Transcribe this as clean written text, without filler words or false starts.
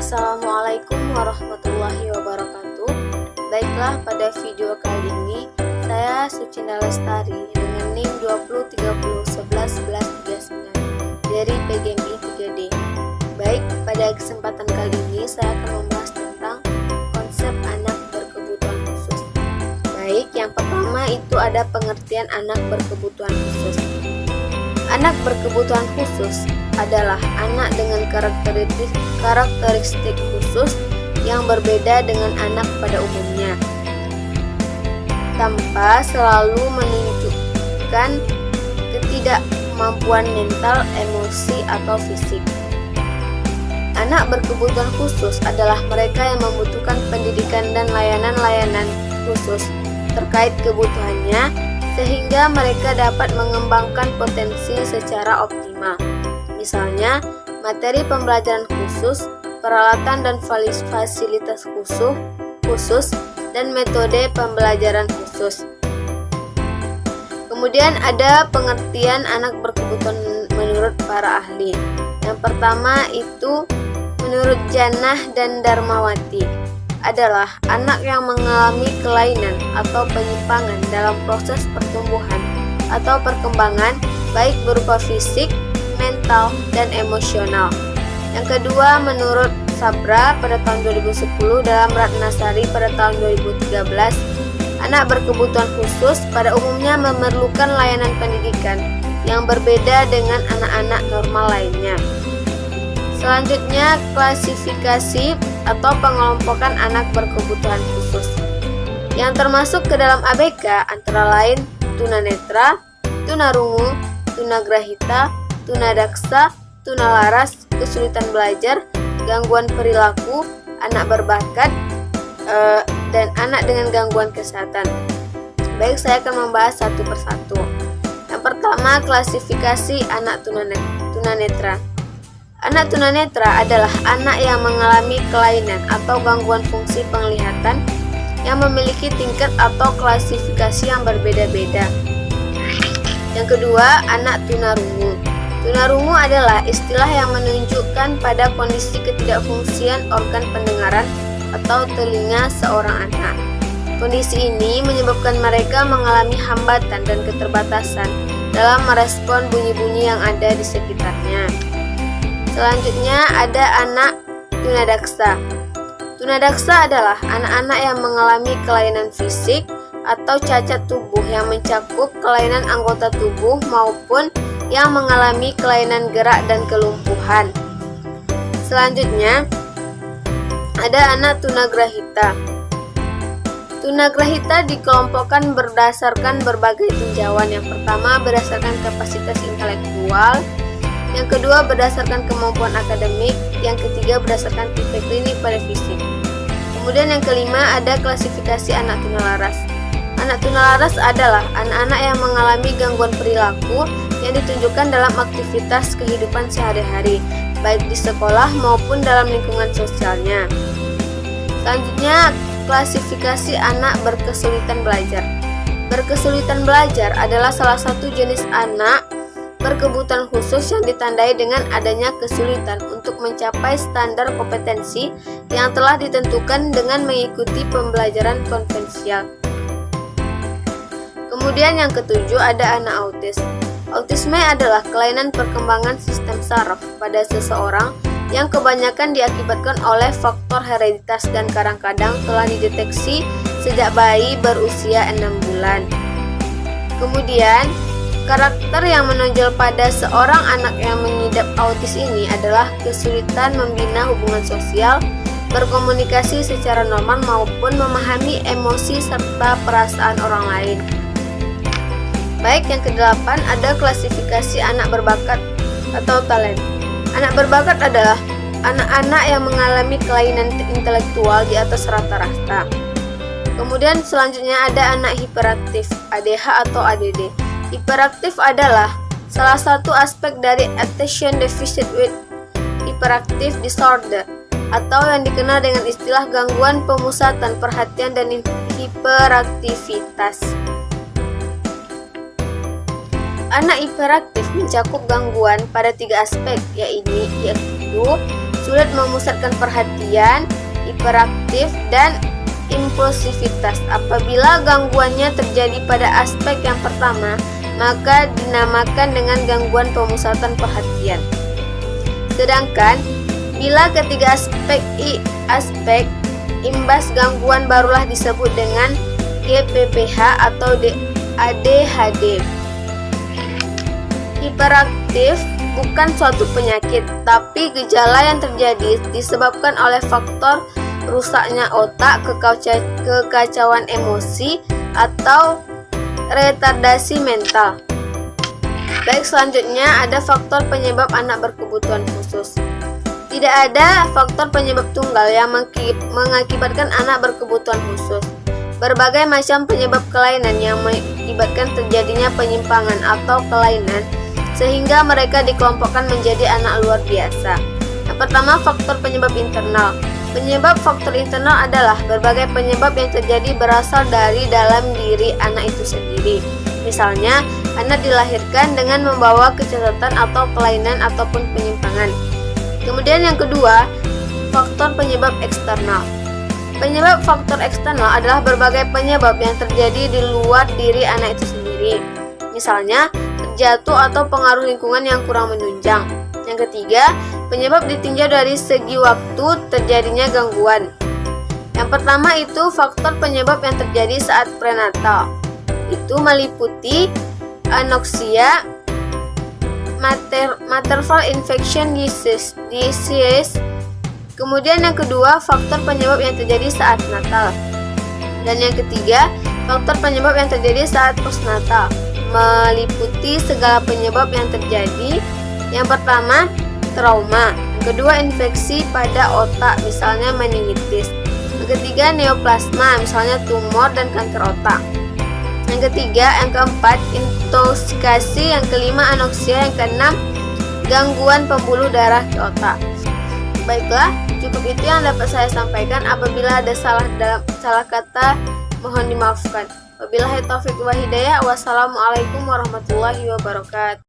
Assalamualaikum warahmatullahi wabarakatuh. Baiklah, pada video kali ini saya Sucinda Lestari dengan NIM 2030111139 dari PGMI 3D. Baik, pada kesempatan kali ini saya akan membahas tentang konsep anak berkebutuhan khusus. Baik, yang pertama itu ada pengertian anak berkebutuhan khusus. Anak berkebutuhan khusus adalah anak dengan karakteristik khusus yang berbeda dengan anak pada umumnya, tanpa selalu menunjukkan ketidakmampuan mental, emosi, atau fisik. Anak berkebutuhan khusus adalah mereka yang membutuhkan pendidikan dan layanan-layanan khusus terkait kebutuhannya, sehingga mereka dapat mengembangkan potensi secara optimal. Misalnya, materi pembelajaran khusus, peralatan dan fasilitas khusus, dan metode pembelajaran khusus. Kemudian ada pengertian anak berkebutuhan menurut para ahli. Yang pertama itu menurut Jannah dan Darmawati adalah anak yang mengalami kelainan atau penyimpangan dalam proses pertumbuhan atau perkembangan baik berupa fisik, mental, dan emosional. Yang kedua menurut Sabra pada tahun 2010 dalam Ratnasari pada tahun 2013, anak berkebutuhan khusus pada umumnya memerlukan layanan pendidikan yang berbeda dengan anak-anak normal lainnya. Selanjutnya, klasifikasi atau pengelompokan anak berkebutuhan khusus yang termasuk ke dalam ABK antara lain tunanetra, tunarungu, tunagrahita, tunadaksa, tunalaras, kesulitan belajar, gangguan perilaku, anak berbakat, dan anak dengan gangguan kesehatan. Baik, saya akan membahas satu persatu. Yang pertama, klasifikasi anak tunanetra. Anak tunanetra adalah anak yang mengalami kelainan atau gangguan fungsi penglihatan yang memiliki tingkat atau klasifikasi yang berbeda-beda. Yang kedua, anak tunarungu. Tunarungu adalah istilah yang menunjukkan pada kondisi ketidakfungsian organ pendengaran atau telinga seorang anak. Kondisi ini menyebabkan mereka mengalami hambatan dan keterbatasan dalam merespon bunyi-bunyi yang ada di sekitarnya. Selanjutnya ada anak tunadaksa. Tunadaksa adalah anak-anak yang mengalami kelainan fisik atau cacat tubuh yang mencakup kelainan anggota tubuh maupun yang mengalami kelainan gerak dan kelumpuhan. Selanjutnya ada anak tunagrahita. Tunagrahita dikelompokkan berdasarkan berbagai tinjauan. Yang pertama berdasarkan kapasitas intelektual, yang kedua berdasarkan kemampuan akademik, yang ketiga berdasarkan tipe klinik pada fisik. Kemudian yang kelima ada klasifikasi anak tunalaras. Anak tunalaras adalah anak-anak yang mengalami gangguan perilaku yang ditunjukkan dalam aktivitas kehidupan sehari-hari, baik di sekolah maupun dalam lingkungan sosialnya. Selanjutnya, klasifikasi anak berkesulitan belajar. Berkesulitan belajar adalah salah satu jenis anak berkebutuhan khusus yang ditandai dengan adanya kesulitan untuk mencapai standar kompetensi yang telah ditentukan dengan mengikuti pembelajaran konvensional. Kemudian yang ketujuh ada anak autis. Autisme adalah kelainan perkembangan sistem saraf pada seseorang yang kebanyakan diakibatkan oleh faktor hereditas dan kadang-kadang telah dideteksi sejak bayi berusia 6 bulan. Kemudian karakter yang menonjol pada seorang anak yang mengidap autis ini adalah kesulitan membina hubungan sosial, berkomunikasi secara normal maupun memahami emosi serta perasaan orang lain. Baik, yang kedelapan ada klasifikasi anak berbakat atau talent. Anak berbakat adalah anak-anak yang mengalami kelainan intelektual di atas rata-rata. Kemudian selanjutnya ada anak hiperaktif, ADH atau ADD. Hiperaktif adalah salah satu aspek dari Attention Deficit with Hyperactive Disorder atau yang dikenal dengan istilah gangguan pemusatan perhatian dan hiperaktivitas. Anak hiperaktif mencakup gangguan pada 3 aspek, yaitu sulit memusatkan perhatian, hiperaktif, dan impulsivitas. Apabila gangguannya terjadi pada aspek yang pertama, maka dinamakan dengan gangguan pemusatan perhatian. Sedangkan bila ketiga aspek imbas gangguan barulah disebut dengan GPPH atau ADHD. Hiperaktif bukan suatu penyakit, tapi gejala yang terjadi disebabkan oleh faktor rusaknya otak, kekacauan emosi, atau retardasi mental. Baik, selanjutnya ada faktor penyebab anak berkebutuhan khusus. Tidak ada faktor penyebab tunggal yang mengakibatkan anak berkebutuhan khusus. Berbagai macam penyebab kelainan yang mengakibatkan terjadinya penyimpangan atau kelainan sehingga mereka dikelompokkan menjadi anak luar biasa. Yang pertama, faktor penyebab internal. Penyebab faktor internal adalah berbagai penyebab yang terjadi berasal dari dalam diri anak itu sendiri. Misalnya, anak dilahirkan dengan membawa kecacatan atau kelainan ataupun penyimpangan. Kemudian yang kedua, faktor penyebab eksternal. Penyebab faktor eksternal adalah berbagai penyebab yang terjadi di luar diri anak itu sendiri. Misalnya, terjatuh atau pengaruh lingkungan yang kurang menunjang. Yang ketiga, penyebab ditinjau dari segi waktu terjadinya gangguan. Yang pertama itu faktor penyebab yang terjadi saat prenatal. Itu meliputi anoksia, maternal infection disease. Kemudian yang kedua, faktor penyebab yang terjadi saat natal. Dan yang ketiga, faktor penyebab yang terjadi saat postnatal, meliputi segala penyebab yang terjadi. Yang pertama, trauma. Yang kedua, infeksi pada otak, misalnya meningitis. Yang ketiga, neoplasma, misalnya tumor dan kanker otak. Yang ketiga, yang keempat, intoksikasi. Yang kelima, anoksia. Yang keenam, gangguan pembuluh darah ke otak. Baiklah, cukup itu yang dapat saya sampaikan. Apabila ada salah kata, mohon dimaafkan. Wabillahi taufiq wa hidayah. Wassalamualaikum warahmatullahi wabarakatuh.